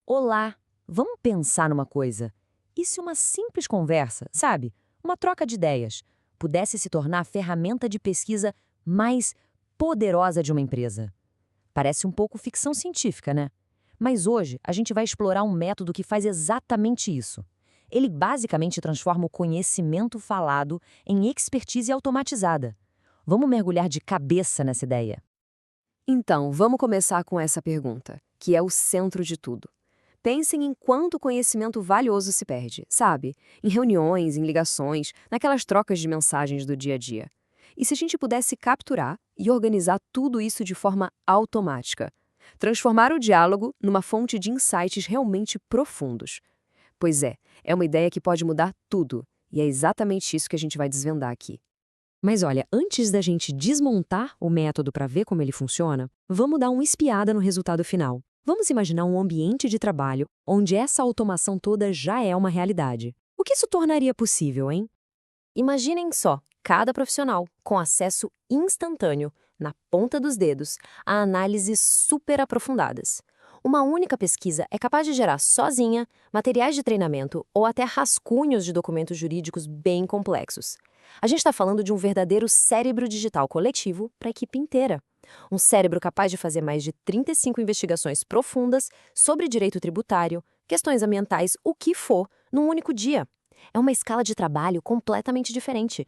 Olá, vamos pensar numa coisa. E se uma simples conversa, sabe? Uma troca de ideias, pudesse se tornar a ferramenta de pesquisa mais poderosa de uma empresa? Parece um pouco ficção científica, né? Mas hoje a gente vai explorar um método que faz exatamente isso. Ele basicamente transforma o conhecimento falado em expertise automatizada. Vamos mergulhar de cabeça nessa ideia. Então, vamos começar com essa pergunta, que é o centro de tudo. Pensem em quanto conhecimento valioso se perde, sabe? Em reuniões, em ligações, naquelas trocas de mensagens do dia a dia. E se a gente pudesse capturar e organizar tudo isso de forma automática? Transformar o diálogo numa fonte de insights realmente profundos. Pois é uma ideia que pode mudar tudo, e é exatamente isso que a gente vai desvendar aqui. Mas olha, antes da gente desmontar o método para ver como ele funciona, vamos dar uma espiada no resultado final. Vamos imaginar um ambiente de trabalho onde essa automação toda já é uma realidade. O que isso tornaria possível, hein? Imaginem só, cada profissional com acesso instantâneo, na ponta dos dedos, a análises super aprofundadas. Uma única pesquisa é capaz de gerar sozinha materiais de treinamento ou até rascunhos de documentos jurídicos bem complexos. A gente está falando de um verdadeiro cérebro digital coletivo para a equipe inteira. Um cérebro capaz de fazer mais de 35 investigações profundas sobre direito tributário, questões ambientais, o que for, num único dia. É uma escala de trabalho completamente diferente.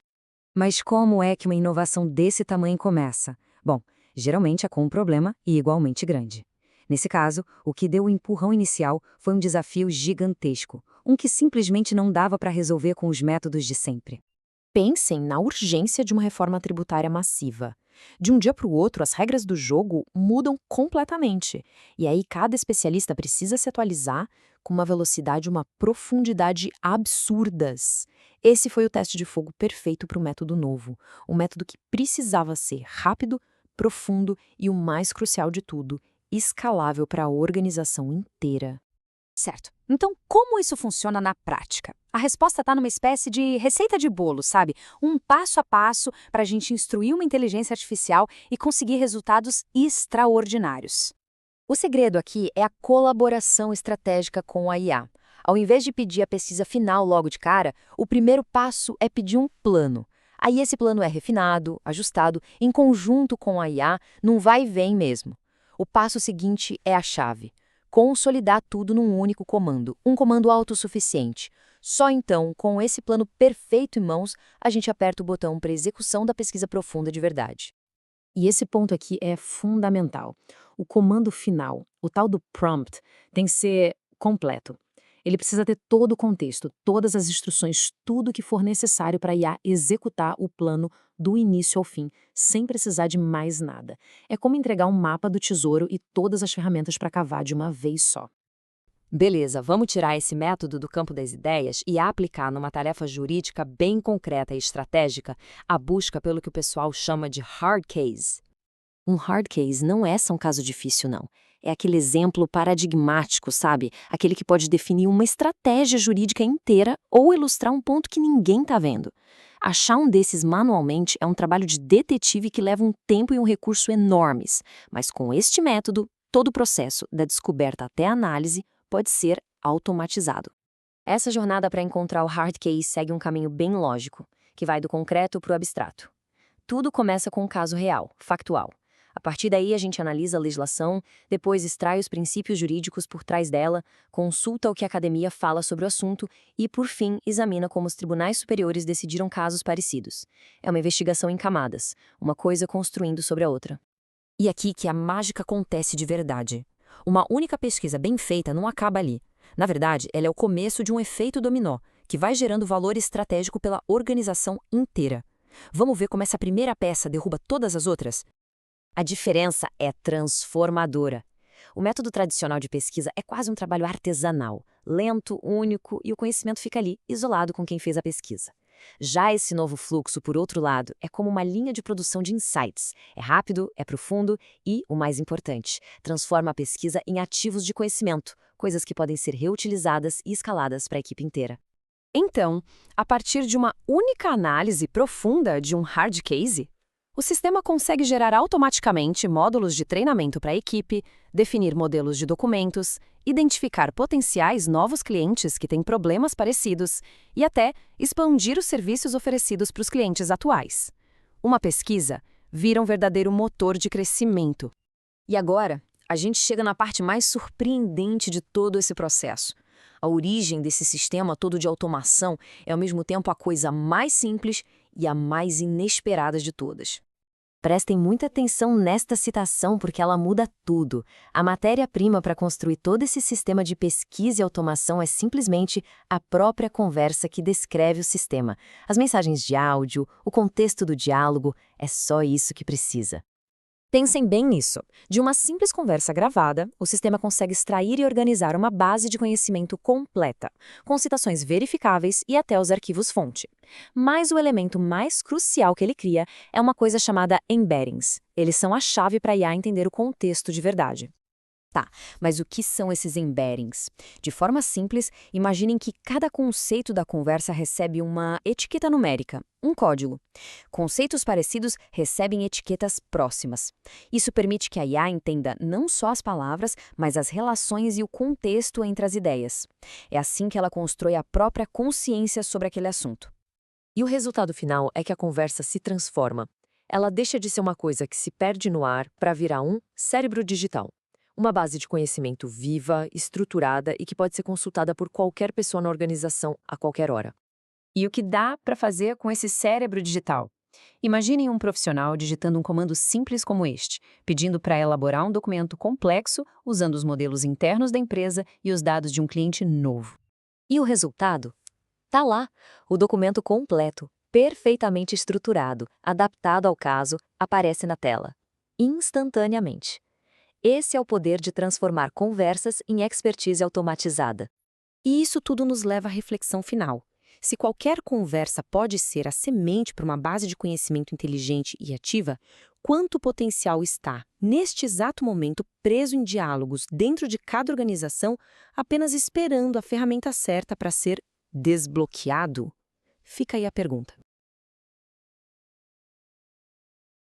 Mas como é que uma inovação desse tamanho começa? Bom, geralmente é com um problema e igualmente grande. Nesse caso, o que deu o empurrão inicial foi um desafio gigantesco, um que simplesmente não dava para resolver com os métodos de sempre. Pensem na urgência de uma reforma tributária massiva. De um dia para o outro, as regras do jogo mudam completamente. E aí, cada especialista precisa se atualizar com uma velocidade e uma profundidade absurdas. Esse foi o teste de fogo perfeito para o método novo. Um método que precisava ser rápido, profundo e, o mais crucial de tudo, escalável para a organização inteira. Certo. Então, como isso funciona na prática? A resposta está numa espécie de receita de bolo, sabe? Um passo a passo para a gente instruir uma inteligência artificial e conseguir resultados extraordinários. O segredo aqui é a colaboração estratégica com a IA. Ao invés de pedir a pesquisa final logo de cara, o primeiro passo é pedir um plano. Aí esse plano é refinado, ajustado, em conjunto com a IA, num vai e vem mesmo. O passo seguinte é a chave: consolidar tudo num único comando, um comando autossuficiente. Só então, com esse plano perfeito em mãos, a gente aperta o botão para execução da pesquisa profunda de verdade. E esse ponto aqui é fundamental. O comando final, o tal do prompt, tem que ser completo. Ele precisa ter todo o contexto, todas as instruções, tudo o que for necessário para a IA executar o plano do início ao fim, sem precisar de mais nada. É como entregar um mapa do tesouro e todas as ferramentas para cavar de uma vez só. Beleza, vamos tirar esse método do campo das ideias e aplicar numa tarefa jurídica bem concreta e estratégica a busca pelo que o pessoal chama de hard case. Um hard case não é só um caso difícil, não. É aquele exemplo paradigmático, sabe? Aquele que pode definir uma estratégia jurídica inteira ou ilustrar um ponto que ninguém está vendo. Achar um desses manualmente é um trabalho de detetive que leva um tempo e um recurso enormes. Mas com este método, todo o processo, da descoberta até a análise, pode ser automatizado. Essa jornada para encontrar o hard case segue um caminho bem lógico, que vai do concreto para o abstrato. Tudo começa com um caso real, factual. A partir daí, a gente analisa a legislação, depois extrai os princípios jurídicos por trás dela, consulta o que a academia fala sobre o assunto e, por fim, examina como os tribunais superiores decidiram casos parecidos. É uma investigação em camadas, uma coisa construindo sobre a outra. E aqui que a mágica acontece de verdade. Uma única pesquisa bem feita não acaba ali. Na verdade, ela é o começo de um efeito dominó, que vai gerando valor estratégico pela organização inteira. Vamos ver como essa primeira peça derruba todas as outras? A diferença é transformadora. O método tradicional de pesquisa é quase um trabalho artesanal, lento, único, e o conhecimento fica ali, isolado com quem fez a pesquisa. Já esse novo fluxo, por outro lado, é como uma linha de produção de insights. É rápido, é profundo e, o mais importante, transforma a pesquisa em ativos de conhecimento, coisas que podem ser reutilizadas e escaladas para a equipe inteira. Então, a partir de uma única análise profunda de um hard case, O sistema consegue gerar automaticamente módulos de treinamento para a equipe, definir modelos de documentos, identificar potenciais novos clientes que têm problemas parecidos e até expandir os serviços oferecidos para os clientes atuais. Uma pesquisa vira um verdadeiro motor de crescimento. E agora, a gente chega na parte mais surpreendente de todo esse processo. A origem desse sistema todo de automação é ao mesmo tempo a coisa mais simples e a mais inesperada de todas. Prestem muita atenção nesta citação porque ela muda tudo. A matéria-prima para construir todo esse sistema de pesquisa e automação é simplesmente a própria conversa que descreve o sistema. As mensagens de áudio, o contexto do diálogo, é só isso que precisa. Pensem bem nisso. De uma simples conversa gravada, o sistema consegue extrair e organizar uma base de conhecimento completa, com citações verificáveis e até os arquivos-fonte. Mas o elemento mais crucial que ele cria é uma coisa chamada embeddings. Eles são a chave para a IA entender o contexto de verdade. Tá, mas o que são esses embeddings? De forma simples, imaginem que cada conceito da conversa recebe uma etiqueta numérica, um código. Conceitos parecidos recebem etiquetas próximas. Isso permite que a IA entenda não só as palavras, mas as relações e o contexto entre as ideias. É assim que ela constrói a própria consciência sobre aquele assunto. E o resultado final é que a conversa se transforma. Ela deixa de ser uma coisa que se perde no ar para virar um cérebro digital. Uma base de conhecimento viva, estruturada e que pode ser consultada por qualquer pessoa na organização a qualquer hora. E o que dá para fazer com esse cérebro digital? Imaginem um profissional digitando um comando simples como este, pedindo para elaborar um documento complexo usando os modelos internos da empresa e os dados de um cliente novo. E o resultado? Tá lá, o documento completo, perfeitamente estruturado, adaptado ao caso, aparece na tela, instantaneamente. Esse é o poder de transformar conversas em expertise automatizada. E isso tudo nos leva à reflexão final. Se qualquer conversa pode ser a semente para uma base de conhecimento inteligente e ativa, quanto potencial está, neste exato momento, preso em diálogos dentro de cada organização, apenas esperando a ferramenta certa para ser desbloqueado? Fica aí a pergunta.